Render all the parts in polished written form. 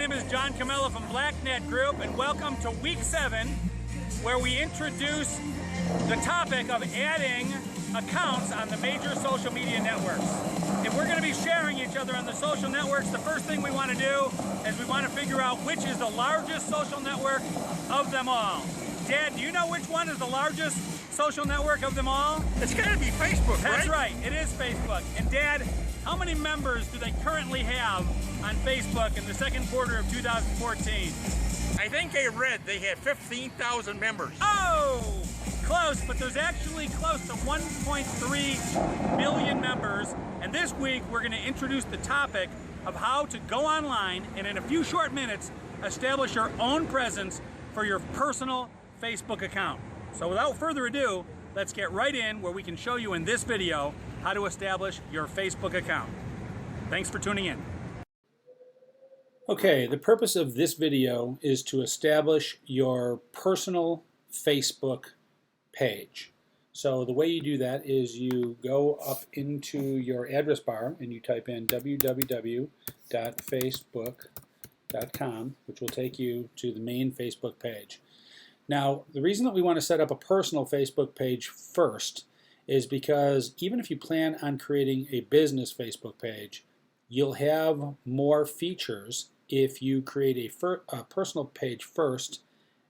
name is John Camella from BlackNet Group, and welcome to week 7, where we introduce the topic of adding accounts on the major social media networks. If we're going to be sharing each other on the social networks, the first thing we want to do is we want to figure out which is the largest social network of them all. Dad, do you know which one is the largest social network of them all? It's got to be Facebook, That's right, it is Facebook. And Dad, how many members do they currently have on Facebook in the second quarter of 2014? I think I read they had 15,000 members. Oh, close, but there's actually close to 1.3 million members. And this week, we're going to introduce the topic of how to go online and in a few short minutes, establish your own presence for your personal Facebook account. So without further ado, let's get right in where we can show you in this video how to establish your Facebook account. Thanks for tuning in. Okay, the purpose of this video is to establish your personal Facebook page. So the way you do that is you go up into your address bar and you type in www.facebook.com, which will take you to the main Facebook page. Now, the reason that we want to set up a personal Facebook page first is because even if you plan on creating a business Facebook page, you'll have more features if you create a personal page first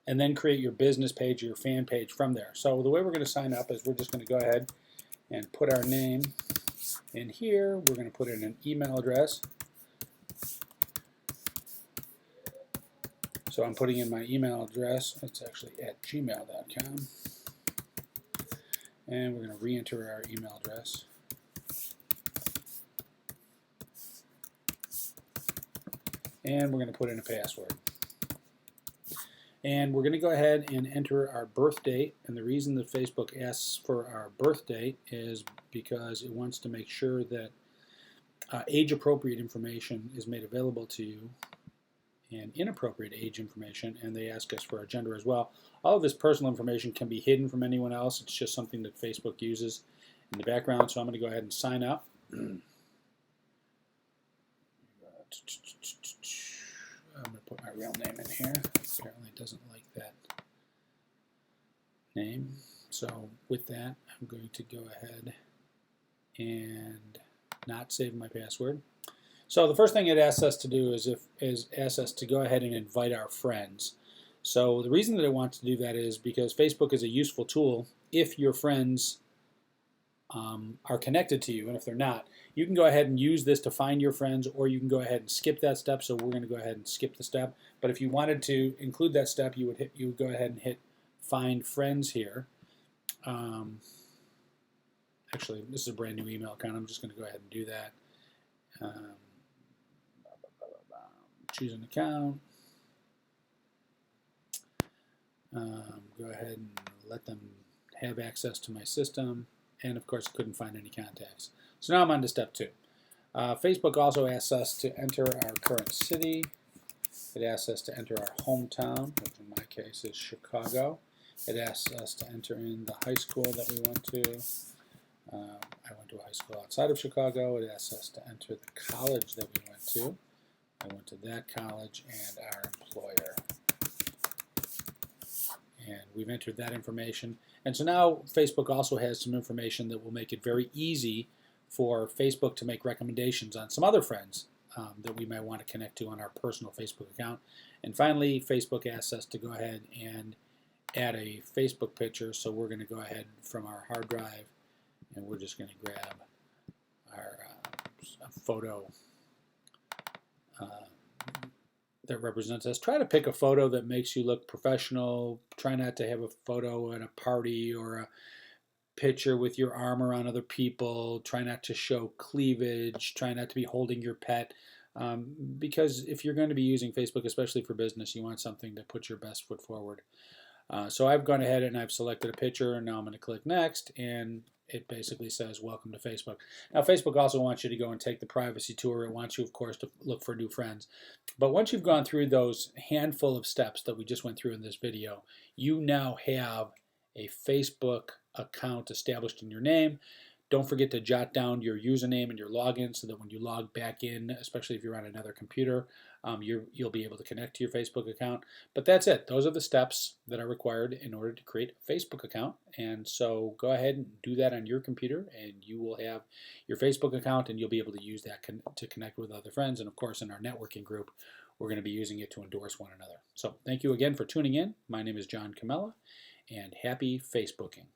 and then create your business page or your fan page from there. So the way we're going to sign up is we're just going to go ahead and put our name in here. We're going to put in an email address. So I'm putting in my email address. It's actually at gmail.com. And we're going to re-enter our email address. And we're going to put in a password. And we're going to go ahead and enter our birth date. And the reason that Facebook asks for our birth date is because it wants to make sure that age-appropriate information is made available to you and inappropriate age information, and they ask us for our gender as well. All of this personal information can be hidden from anyone else. It's just something that Facebook uses in the background. So I'm going to go ahead and sign up. I'm going to put my real name in here. Apparently it doesn't like that name. So with that, I'm going to go ahead and not save my password. So the first thing it asks us to do is asks us to go ahead and invite our friends. So the reason that it wants to do that is because Facebook is a useful tool if your friends are connected to you, and if they're not, you can go ahead and use this to find your friends, or you can go ahead and skip that step. So we're going to go ahead and skip the step. But if you wanted to include that step, you would go ahead and hit Find Friends here. Actually, this is a brand new email account. I'm just going to go ahead and do that. Choose an account. Go ahead and let them have access to my system. And of course, couldn't find any contacts. So now I'm on to step 2. Facebook also asks us to enter our current city. It asks us to enter our hometown, which in my case is Chicago. It asks us to enter in the high school that we went to. I went to a high school outside of Chicago. It asks us to enter the college that we went to. I went to that college, and our employer. And we've entered that information. And so now Facebook also has some information that will make it very easy for Facebook to make recommendations on some other friends that we might want to connect to on our personal Facebook account. And finally, Facebook asks us to go ahead and add a Facebook picture. So we're going to go ahead from our hard drive, and we're just going to grab our photo that represents us. Try to pick a photo that makes you look professional. Try not to have a photo at a party or a picture with your arm around other people. Try not to show cleavage. Try not to be holding your pet. Because if you're going to be using Facebook, especially for business, you want something that puts your best foot forward. So I've gone ahead and I've selected a picture, and now I'm going to click Next, and it basically says Welcome to Facebook. Now Facebook also wants you to go and take the privacy tour. It wants you, of course, to look for new friends. But once you've gone through those handful of steps that we just went through in this video, you now have a Facebook account established in your name. Don't forget to jot down your username and your login so that when you log back in, especially if you're on another computer, you'll be able to connect to your Facebook account. But that's it. Those are the steps that are required in order to create a Facebook account. And so go ahead and do that on your computer, and you will have your Facebook account, and you'll be able to use that to connect with other friends. And of course, in our networking group, we're going to be using it to endorse one another. So thank you again for tuning in. My name is John Camella, and happy Facebooking.